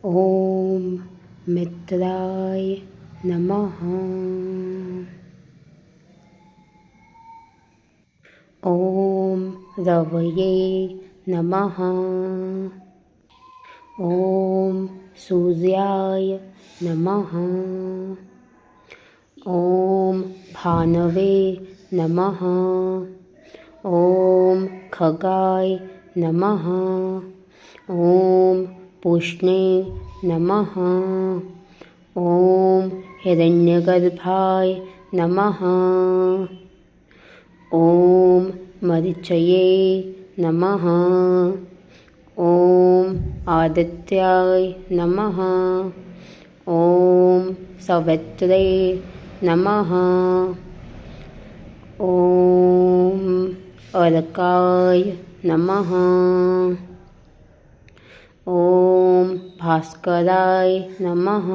ॐ मित्राय नमः। ॐ रवये नमः। ॐ सूर्याय नमः। ॐ भानवे नमः। ॐ खगाय नमः। ॐ पुष्णे नमः। ॐ हिरण्यगर्भाय नमः। ॐ मरीचये नमः। ॐ आदित्याय नमः। ॐ सवित्रे नमः। ॐ अर्काय नमः। ॐ भास्कराय नमः।